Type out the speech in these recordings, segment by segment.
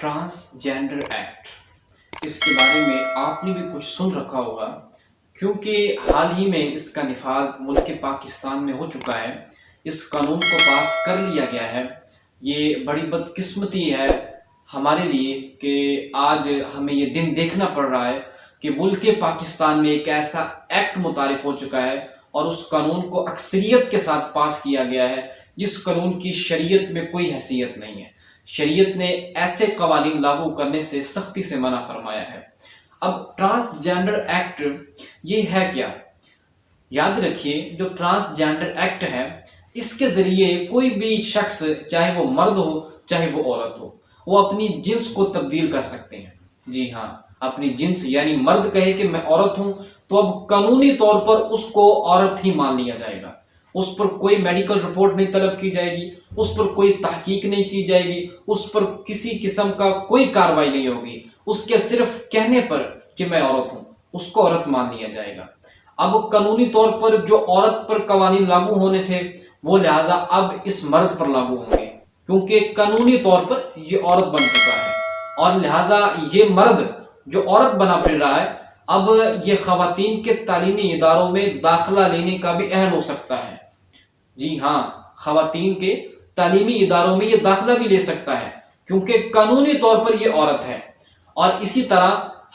Transgender act, اس کے بارے میں آپ نے بھی کچھ سن رکھا ہوگا کیونکہ حال ہی میں اس کا نفاذ ملک پاکستان میں ہو چکا ہے۔ اس قانون کو پاس کر لیا گیا ہے۔ یہ بڑی بدقسمتی ہے ہمارے لیے کہ آج ہمیں یہ دن دیکھنا پڑ رہا ہے کہ ملک پاکستان میں ایک ایسا ایکٹ متعارف ہو چکا ہے اور اس قانون کو اکثریت کے ساتھ پاس کیا گیا ہے جس قانون کی شریعت میں کوئی حیثیت نہیں ہے۔ شریعت نے ایسے قوانین لاگو کرنے سے سختی سے منع فرمایا ہے۔ اب ٹرانسجینڈر ایکٹ یہ ہے کیا؟ یاد رکھیے، جو ٹرانسجینڈر ایکٹ ہے اس کے ذریعے کوئی بھی شخص، چاہے وہ مرد ہو چاہے وہ عورت ہو، وہ اپنی جنس کو تبدیل کر سکتے ہیں۔ جی ہاں، اپنی جنس، یعنی مرد کہے کہ میں عورت ہوں تو اب قانونی طور پر اس کو عورت ہی مان لیا جائے گا۔ اس پر کوئی میڈیکل رپورٹ نہیں طلب کی جائے گی، اس پر کوئی تحقیق نہیں کی جائے گی، اس پر کسی قسم کا کوئی کارروائی نہیں ہوگی۔ اس کے صرف کہنے پر کہ میں عورت ہوں اس کو عورت مان لیا جائے گا۔ اب قانونی طور پر جو عورت پر قوانین لاگو ہونے تھے وہ لہٰذا اب اس مرد پر لاگو ہوں گے، کیونکہ قانونی طور پر یہ عورت بن چکا ہے، اور لہٰذا یہ مرد جو عورت بنا پھر رہا ہے اب یہ خواتین کے تعلیمی اداروں میں داخلہ لینے کا بھی اہل ہو سکتا ہے۔ جی ہاں، خواتین کے تعلیمی اداروں میں یہ داخلہ بھی لے سکتا ہے کیونکہ قانونی طور پر یہ عورت ہے۔ اور اسی طرح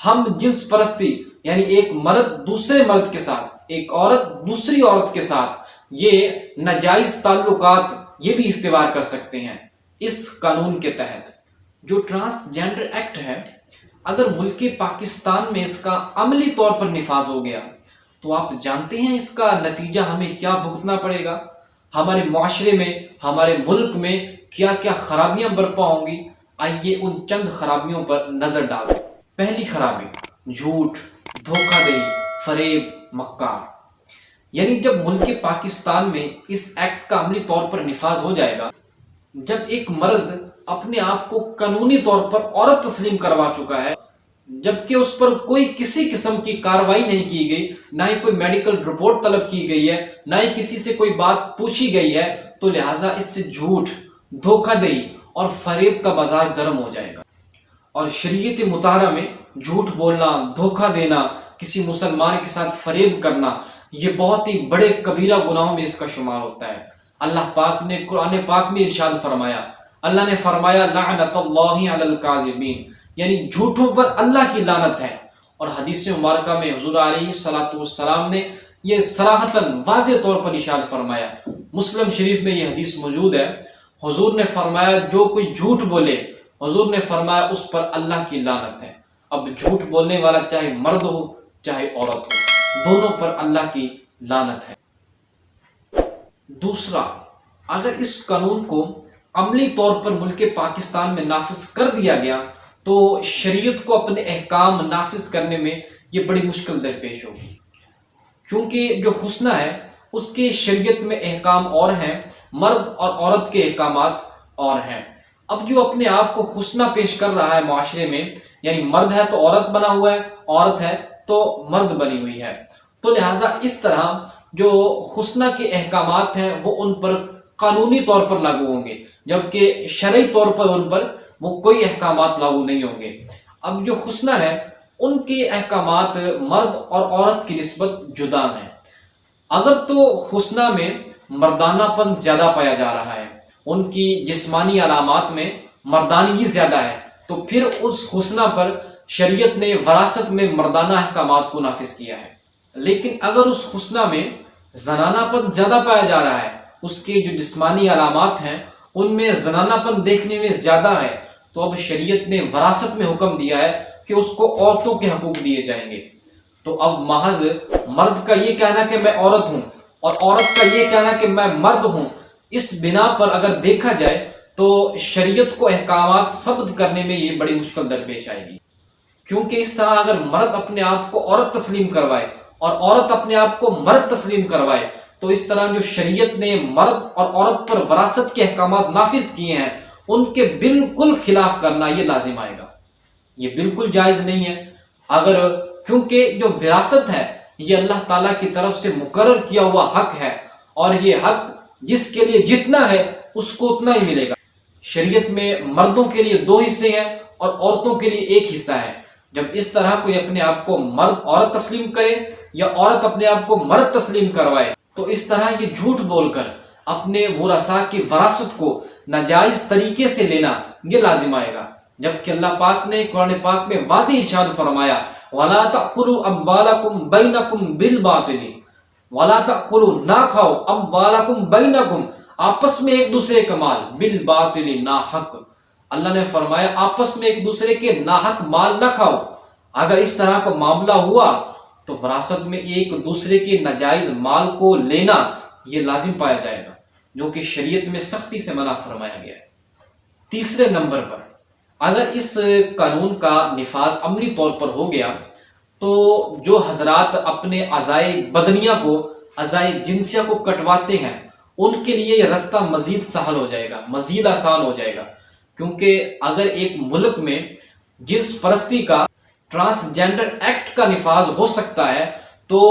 ہم جنس پرستی، یعنی ایک مرد دوسرے مرد کے ساتھ، ایک عورت دوسری عورت کے ساتھ یہ ناجائز تعلقات یہ بھی استوار کر سکتے ہیں اس قانون کے تحت۔ جو ٹرانسجینڈر ایکٹ ہے، اگر ملک پاکستان میں اس کا عملی طور پر نفاذ ہو گیا تو آپ جانتے ہیں اس کا نتیجہ ہمیں کیا بھگتنا پڑے گا، ہمارے معاشرے میں، ہمارے ملک میں کیا کیا خرابیاں برپا ہوں گی۔ آئیے ان چند خرابیوں پر نظر ڈالیں۔ پہلی خرابی، جھوٹ، دھوکہ دہی، فریب، مکار۔ یعنی جب ملک پاکستان میں اس ایکٹ کا عملی طور پر نفاذ ہو جائے گا، جب ایک مرد اپنے آپ کو قانونی طور پر عورت تسلیم کروا چکا ہے، جبکہ اس پر کوئی کسی قسم کی کارروائی نہیں کی گئی، نہ ہی کوئی میڈیکل رپورٹ طلب کی گئی ہے، نہ ہی کسی سے کوئی بات پوچھی گئی ہے، تو لہٰذا اس سے جھوٹ، دھوکہ دہی اور فریب کا بازار گرم ہو جائے گا۔ اور شریعت مطہرہ میں جھوٹ بولنا، دھوکہ دینا، کسی مسلمان کے ساتھ فریب کرنا، یہ بہت ہی بڑے کبیرہ گناہوں میں اس کا شمار ہوتا ہے۔ اللہ پاک نے قرآن پاک میں ارشاد فرمایا، اللہ نے فرمایا لعنت اللہ علی الکاذبین، یعنی جھوٹوں پر اللہ کی لعنت ہے۔ اور حدیث مبارکہ میں حضور علیہ الصلوۃ والسلام نے یہ صراحتاً واضح طور پر ارشاد فرمایا، مسلم شریف میں یہ حدیث موجود ہے۔ حضور نے فرمایا جو کوئی جھوٹ بولے، حضور نے فرمایا اس پر اللہ کی لعنت ہے۔ اب جھوٹ بولنے والا چاہے مرد ہو چاہے عورت ہو، دونوں پر اللہ کی لعنت ہے۔ دوسرا، اگر اس قانون کو عملی طور پر ملک پاکستان میں نافذ کر دیا گیا تو شریعت کو اپنے احکام نافذ کرنے میں یہ بڑی مشکل درپیش ہوگی، کیونکہ جو حسنہ ہے اس کے شریعت میں احکام اور ہیں، مرد اور عورت کے احکامات اور ہیں۔ اب جو اپنے آپ کو حسنہ پیش کر رہا ہے معاشرے میں، یعنی مرد ہے تو عورت بنا ہوا ہے، عورت ہے تو مرد بنی ہوئی ہے، تو لہٰذا اس طرح جو حسنہ کے احکامات ہیں وہ ان پر قانونی طور پر لاگو ہوں گے، جبکہ شرعی طور پر ان پر وہ کوئی احکامات لاگو نہیں ہوں گے۔ اب جو حسنہ ہے ان کے احکامات مرد اور عورت کی نسبت جدا ہیں۔ اگر تو حسنہ میں مردانہ پن زیادہ پایا جا رہا ہے، ان کی جسمانی علامات میں مردانگی زیادہ ہے، تو پھر اس حسنہ پر شریعت نے وراثت میں مردانہ احکامات کو نافذ کیا ہے۔ لیکن اگر اس حسنہ میں زنانہ پن زیادہ پایا جا رہا ہے، اس کے جو جسمانی علامات ہیں ان میں زنانہ پن دیکھنے میں زیادہ ہے، تو اب شریعت نے وراثت میں حکم دیا ہے کہ اس کو عورتوں کے حقوق دیے جائیں گے۔ تو اب محض مرد کا یہ کہنا کہ میں عورت ہوں اور عورت کا یہ کہنا کہ میں مرد ہوں، اس بنا پر اگر دیکھا جائے تو شریعت کو احکامات ثبت کرنے میں یہ بڑی مشکل درپیش آئے گی، کیونکہ اس طرح اگر مرد اپنے آپ کو عورت تسلیم کروائے اور عورت اپنے آپ کو مرد تسلیم کروائے تو اس طرح جو شریعت نے مرد اور عورت پر وراثت کے احکامات نافذ کیے ہیں ان کے بالکل خلاف کرنا یہ لازم آئے گا، یہ بالکل جائز نہیں ہے۔ اگر کیونکہ جو وراثت ہے یہ اللہ تعالیٰ کی طرف سے مقرر کیا ہوا حق ہے، اور یہ حق جس کے لیے جتنا ہے اس کو اتنا ہی ملے گا۔ شریعت میں مردوں کے لیے 2 حصے ہیں اور عورتوں کے لیے ایک حصہ ہے۔ جب اس طرح کوئی اپنے آپ کو مرد عورت تسلیم کرے یا عورت اپنے آپ کو مرد تسلیم کروائے تو اس طرح یہ جھوٹ بول کر اپنے ورثاء کی وراثت کو ناجائز طریقے سے لینا یہ لازم آئے گا، جبکہ اللہ پاک نے قرآن پاک میں واضح ارشاد فرمایا وَلَا تَأْكُلُوا أَمْوَالَكُمْ بَيْنَكُمْ بِالْبَاطِلِ، وَلَا تَأْكُلُوا، نہ کھاؤ، أَمْوَالَكُمْ بَيْنَكُمْ، آپس میں ایک دوسرے کا مال، بالباطل، ناحق۔ اللہ نے فرمایا آپس میں ایک دوسرے کے ناحق مال نہ کھاؤ۔ اگر اس طرح کا معاملہ ہوا تو وراثت میں ایک دوسرے کے ناجائز مال کو لینا یہ لازم پایا جائے گا، جو کہ شریعت میں سختی سے منع فرمایا گیا ہے۔ تیسرے نمبر پر، اگر اس قانون کا نفاذ عملی طور پر ہو گیا تو جو حضرات اپنے اعضائے بدنیہ کو، اعضائے جنسیہ کو کٹواتے ہیں ان کے لیے یہ رستہ مزید سہل ہو جائے گا، مزید آسان ہو جائے گا، کیونکہ اگر ایک ملک میں جنس پرستی کا، ٹرانسجینڈر ایکٹ کا نفاذ ہو سکتا ہے تو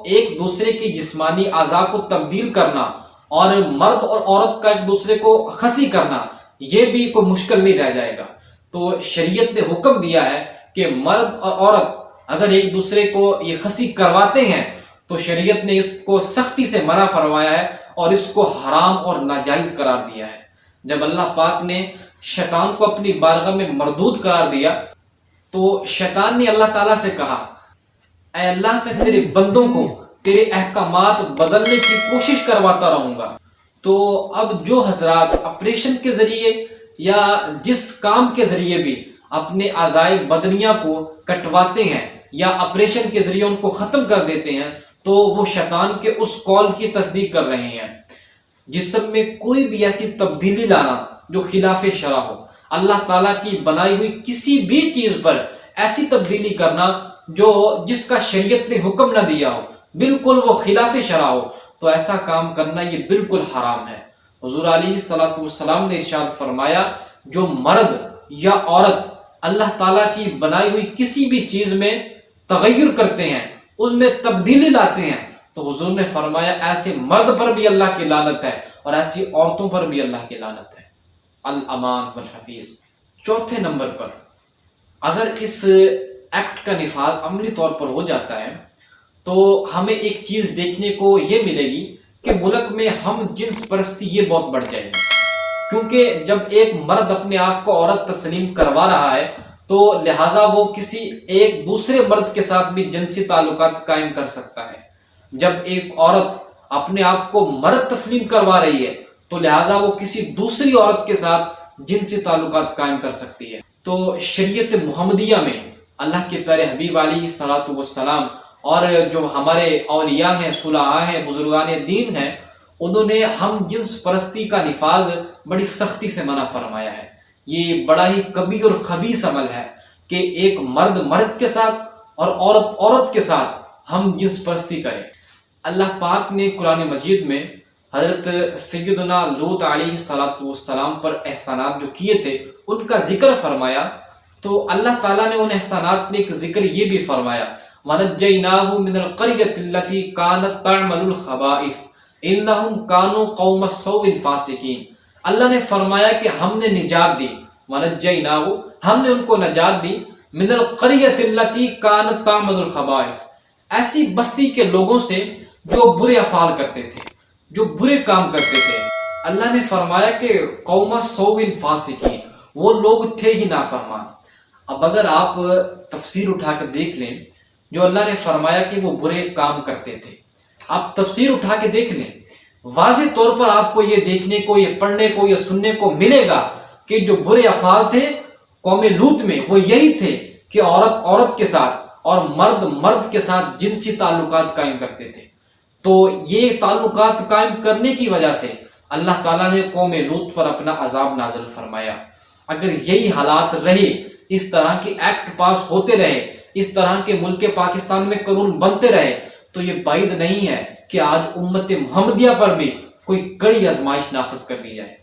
ایک دوسرے کی جسمانی اعضاء کو تبدیل کرنا اور مرد اور عورت کا ایک دوسرے کو خصی کرنا یہ بھی کوئی مشکل نہیں رہ جائے گا۔ تو شریعت نے حکم دیا ہے کہ مرد اور عورت اگر ایک دوسرے کو یہ خصی کرواتے ہیں تو شریعت نے اس کو سختی سے منع فرمایا ہے اور اس کو حرام اور ناجائز قرار دیا ہے۔ جب اللہ پاک نے شیطان کو اپنی بارگاہ میں مردود قرار دیا تو شیطان نے اللہ تعالیٰ سے کہا اے اللہ میں تیرے بندوں کو تیرے احکامات بدلنے کی کوشش کرواتا رہوں گا۔ تو اب جو حضرات آپریشن کے ذریعے یا جس کام کے ذریعے بھی اپنے اعضائے بدنیہ کو کٹواتے ہیں یا آپریشن کے ذریعے ان کو ختم کر دیتے ہیں تو وہ شیطان کے اس قول کی تصدیق کر رہے ہیں۔ جسم میں کوئی بھی ایسی تبدیلی لانا جو خلاف شرع ہو، اللہ تعالیٰ کی بنائی ہوئی کسی بھی چیز پر ایسی تبدیلی کرنا جس کا شریعت نے حکم نہ دیا ہو، بالکل وہ خلاف شرع ہو، تو ایسا کام کرنا یہ بالکل حرام ہے۔ حضور علیہ الصلوۃ والسلام نے ارشاد فرمایا جو مرد یا عورت اللہ تعالیٰ کی بنائی ہوئی کسی بھی چیز میں تغیر کرتے ہیں، اس میں تبدیلی لاتے ہیں، تو حضور نے فرمایا ایسے مرد پر بھی اللہ کی لعنت ہے اور ایسی عورتوں پر بھی اللہ کی لعنت ہے۔ الامان والحفیظ۔ چوتھے نمبر پر، اگر اس ایکٹ کا نفاذ عملی طور پر ہو جاتا ہے تو ہمیں ایک چیز دیکھنے کو یہ ملے گی کہ ملک میں ہم جنس پرستی یہ بہت بڑھ جائے گی، کیونکہ جب ایک مرد اپنے آپ کو عورت تسلیم کروا رہا ہے تو لہٰذا وہ کسی ایک دوسرے مرد کے ساتھ بھی جنسی تعلقات قائم کر سکتا ہے۔ جب ایک عورت اپنے آپ کو مرد تسلیم کروا رہی ہے تو لہٰذا وہ کسی دوسری عورت کے ساتھ جنسی تعلقات قائم کر سکتی ہے۔ تو شریعت محمدیہ میں اللہ کے پیارے حبیب علیہ الصلوۃ والسلام اور جو ہمارے اولیاء ہیں، صلحاء ہیں، بزرگان دین ہیں، انہوں نے ہم جنس پرستی کا نفاذ بڑی سختی سے منع فرمایا ہے۔ یہ بڑا ہی کبیر اور خبیث عمل ہے کہ ایک مرد مرد کے ساتھ اور عورت عورت کے ساتھ ہم جنس پرستی کریں۔ اللہ پاک نے قرآن مجید میں حضرت سیدنا لوط علیہ السلام پر احسانات جو کیے تھے ان کا ذکر فرمایا، تو اللہ تعالیٰ نے ان احسانات میں ایک ذکر یہ بھی فرمایا وَنَجَّيْنَاهُ مِنَ الْقَرْيَةِ الَّتِي كَانَتْ تَعْمَلُ الْخَبَائِثَ إِنَّهُمْ كَانُوا قَوْمَ السَّوْءِ فَاسِقِينَ۔ اللہ نے فرمایا کہ ہم نے نجات دی، وَنَجَّيْنَاهُ، ہم نے ان کو نجات دی، مِنَ الْقَرْيَةِ الَّتِي كَانَتْ تَعْمَلُ الْخَبَائِثَ، ایسی بستی کے لوگوں سے جو برے افعال کرتے تھے، جو برے کام کرتے تھے۔ اللہ نے فرمایا کہ قوم السوء فاسقین، وہ لوگ تھے ہی نافرمان۔ اب اگر آپ تفسیر اٹھا کر دیکھ لیں جو اللہ نے فرمایا کہ وہ برے کام کرتے تھے، آپ تفسیر اٹھا کے دیکھ لیں، واضح طور پر آپ کو یہ دیکھنے کو، یہ پڑھنے کو، یہ سننے کو ملے گا کہ جو برے افعال تھے قوم لوط میں وہ یہی تھے کہ عورت عورت کے ساتھ اور مرد مرد کے ساتھ جنسی تعلقات قائم کرتے تھے۔ تو یہ تعلقات قائم کرنے کی وجہ سے اللہ تعالیٰ نے قوم لوط پر اپنا عذاب نازل فرمایا۔ اگر یہی حالات رہے، اس طرح کے ایکٹ پاس ہوتے رہے، اس طرح کے ملک پاکستان میں قانون بنتے رہے تو یہ بعید نہیں ہے کہ آج امت محمدیہ پر بھی کوئی کڑی آزمائش نافذ کر دی جائے۔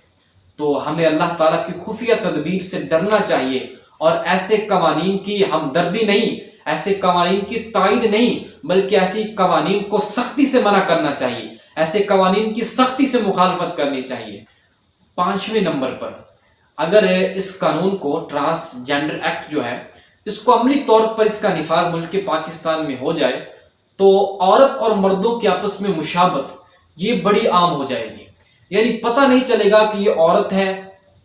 تو ہمیں اللہ تعالیٰ کی خفیہ تدبیر سے ڈرنا چاہیے اور ایسے قوانین کی ہمدردی نہیں، ایسے قوانین کی تائید نہیں، بلکہ ایسی قوانین کو سختی سے منع کرنا چاہیے، ایسے قوانین کی سختی سے مخالفت کرنی چاہیے۔ 5ویں نمبر پر، اگر اس قانون کو ٹرانسجینڈر ایکٹ جو ہے اس کو عملی طور پر اس کا نفاذ ملک پاکستان میں ہو جائے تو عورت اور مردوں کے آپس میں مشابہت یہ بڑی عام ہو جائے گی. یعنی پتہ نہیں چلے گا کہ یہ عورت ہے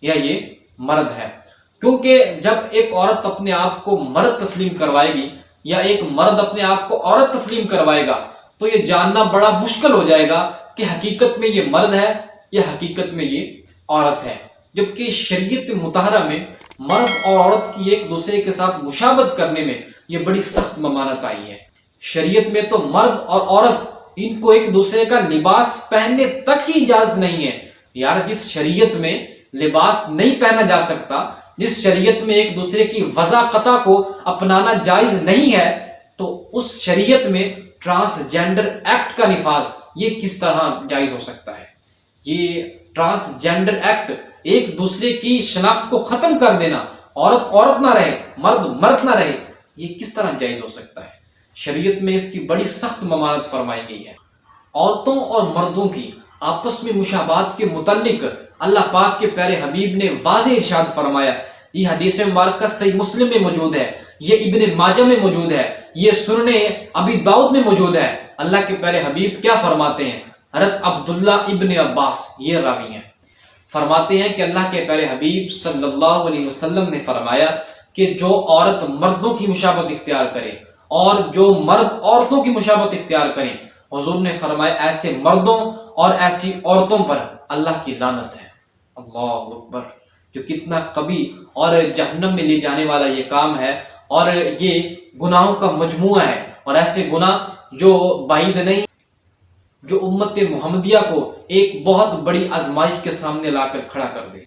یا یہ مرد ہے، کیونکہ جب ایک عورت اپنے آپ کو مرد تسلیم کروائے گی یا ایک مرد اپنے آپ کو عورت تسلیم کروائے گا تو یہ جاننا بڑا مشکل ہو جائے گا کہ حقیقت میں یہ مرد ہے یا حقیقت میں یہ عورت ہے. جبکہ شریعت مطہرہ میں مرد اور عورت کی ایک دوسرے کے ساتھ مشابہت کرنے میں یہ بڑی سخت ممانعت آئی ہے. شریعت میں تو مرد اور عورت ان کو ایک دوسرے کا لباس پہننے تک کی اجازت نہیں ہے. یار جس شریعت میں لباس نہیں پہنا جا سکتا، جس شریعت میں ایک دوسرے کی وضاقتہ کو اپنانا جائز نہیں ہے، تو اس شریعت میں ٹرانسجینڈر ایکٹ کا نفاذ یہ کس طرح جائز ہو سکتا ہے؟ یہ ٹرانسجینڈر ایکٹ ایک دوسرے کی شناخت کو ختم کر دینا، عورت عورت نہ رہے، مرد مرد نہ رہے، یہ کس طرح جائز ہو سکتا ہے؟ شریعت میں اس کی بڑی سخت ممانعت فرمائی گئی ہے. عورتوں اور مردوں کی آپس میں مشابہت کے متعلق اللہ پاک کے پیارے حبیب نے واضح ارشاد فرمایا. یہ حدیث مبارکہ صحیح مسلم میں موجود ہے، یہ ابن ماجہ میں موجود ہے، یہ سنن ابی داؤد میں موجود ہے. اللہ کے پیارے حبیب کیا فرماتے ہیں؟ حضرت عبداللہ ابن عباس یہ راوی ہیں، فرماتے ہیں کہ اللہ کے پیارے حبیب صلی اللہ علیہ وسلم نے فرمایا کہ جو عورت مردوں کی مشابہت اختیار کرے اور جو مرد عورتوں کی مشابہت اختیار کریں، حضور نے فرمایا ایسے مردوں اور ایسی عورتوں پر اللہ کی لعنت ہے. اللہ اکبر! جو کتنا قبیح اور جہنم میں لے جانے والا یہ کام ہے، اور یہ گناہوں کا مجموعہ ہے، اور ایسے گناہ جو بعید نہیں، جو امت محمدیہ کو ایک بہت بڑی آزمائش کے سامنے لا کر کھڑا کر دے.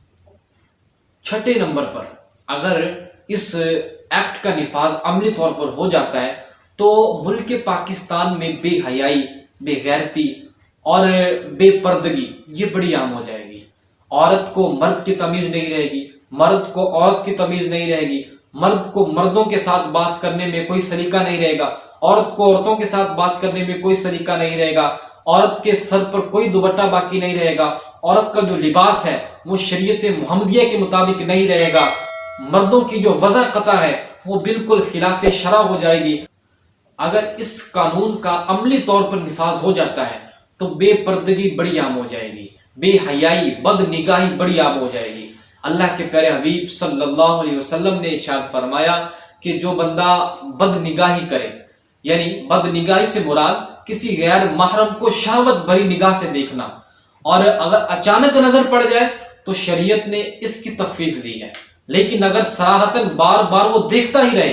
چھٹے نمبر پر اگر اس ایکٹ کا نفاذ عملی طور پر ہو جاتا ہے تو ملک پاکستان میں بے حیائی، بے غیرتی اور بے پردگی یہ بڑی عام ہو جائے گی. عورت کو مرد کی تمیز نہیں رہے گی، مرد کو عورت کی تمیز نہیں رہے گی، مرد کو مردوں کے ساتھ بات کرنے میں کوئی سلیقہ نہیں رہے گا، عورت کو عورتوں کے ساتھ بات کرنے میں کوئی سلیقہ نہیں رہے گا، عورت کے سر پر کوئی دوپٹہ باقی نہیں رہے گا، عورت کا جو لباس ہے وہ شریعت محمدیہ کے مطابق نہیں رہے گا، مردوں کی جو وضاقتہ ہے وہ بالکل خلاف شرع ہو جائے گی. اگر اس قانون کا عملی طور پر نفاذ ہو جاتا ہے تو بے پردگی بڑی عام ہو جائے گی، بے حیائی، بد نگاہی بڑی عام ہو جائے گی. اللہ کے پیارے حبیب صلی اللہ علیہ وسلم نے ارشاد فرمایا کہ جو بندہ بد نگاہی کرے، یعنی بد نگاہی سے مراد کسی غیر محرم کو شہوت بھری نگاہ سے دیکھنا، اور اگر اچانک نظر پڑ جائے تو شریعت نے اس کی تخفیف دی ہے. لیکن اگر صراحتاً بار بار وہ دیکھتا ہی رہے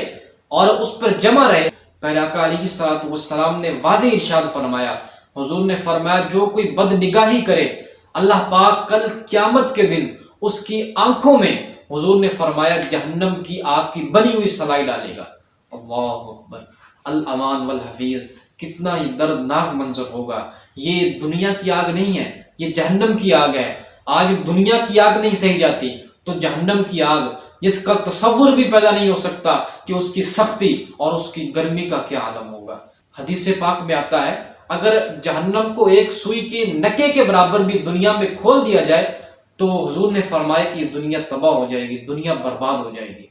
اور اس پر جمع رہے، پہلے آقا علیہ الصلوۃ والسلام نے واضح ارشاد فرمایا، حضور نے فرمایا جو کوئی بد نگاہی کرے اللہ پاک کل قیامت کے دن اس کی آنکھوں میں، حضور نے فرمایا، جہنم کی آگ کی بنی ہوئی سلائی ڈالے گا. اللہ اکبر! الامان والحفیظ! کتنا ہی دردناک منظر ہوگا. یہ دنیا کی آگ نہیں ہے، یہ جہنم کی آگ ہے. آج دنیا کی آگ نہیں سہی جاتی تو جہنم کی آگ، جس کا تصور بھی پیدا نہیں ہو سکتا کہ اس کی سختی اور اس کی گرمی کا کیا عالم ہوگا. حدیث پاک میں آتا ہے اگر جہنم کو ایک سوئی کے نکے کے برابر بھی دنیا میں کھول دیا جائے تو حضور نے فرمایا کہ یہ دنیا تباہ ہو جائے گی، دنیا برباد ہو جائے گی.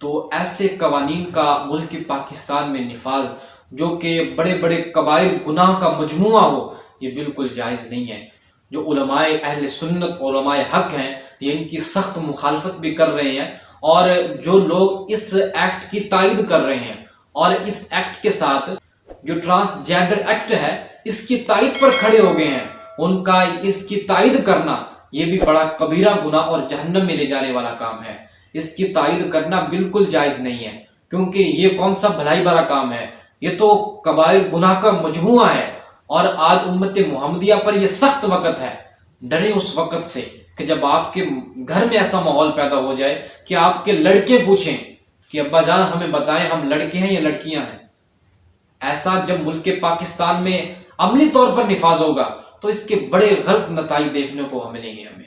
تو ایسے قوانین کا ملک پاکستان میں نفاذ جو کہ بڑے بڑے کبائر گناہ کا مجموعہ ہو، یہ بالکل جائز نہیں ہے. جو علماء اہل سنت، علماء حق ہیں، یہ ان کی سخت مخالفت بھی کر رہے ہیں، اور جو لوگ اس ایکٹ کی تائید کر رہے ہیں اور اس ایکٹ کے ساتھ جو ٹرانسجینڈر ایکٹ ہے اس کی تائید پر کھڑے ہو گئے ہیں، ان کا اس کی تائید کرنا یہ بھی بڑا کبیرہ گناہ اور جہنم میں لے جانے والا کام ہے. اس کی تائید کرنا بالکل جائز نہیں ہے، کیونکہ یہ کون سا بھلائی بھرا کام ہے، یہ تو کبائر گناہ کا مجموعہ ہے. اور آج امت محمدیہ پر یہ سخت وقت ہے. ڈریں اس وقت سے کہ جب آپ کے گھر میں ایسا ماحول پیدا ہو جائے کہ آپ کے لڑکے پوچھیں کہ ابا جان ہمیں بتائیں ہم لڑکے ہیں یا لڑکیاں ہیں. ایسا جب ملک پاکستان میں عملی طور پر نفاذ ہوگا تو اس کے بڑے غلط نتائج دیکھنے کو ملیں گے ہمیں.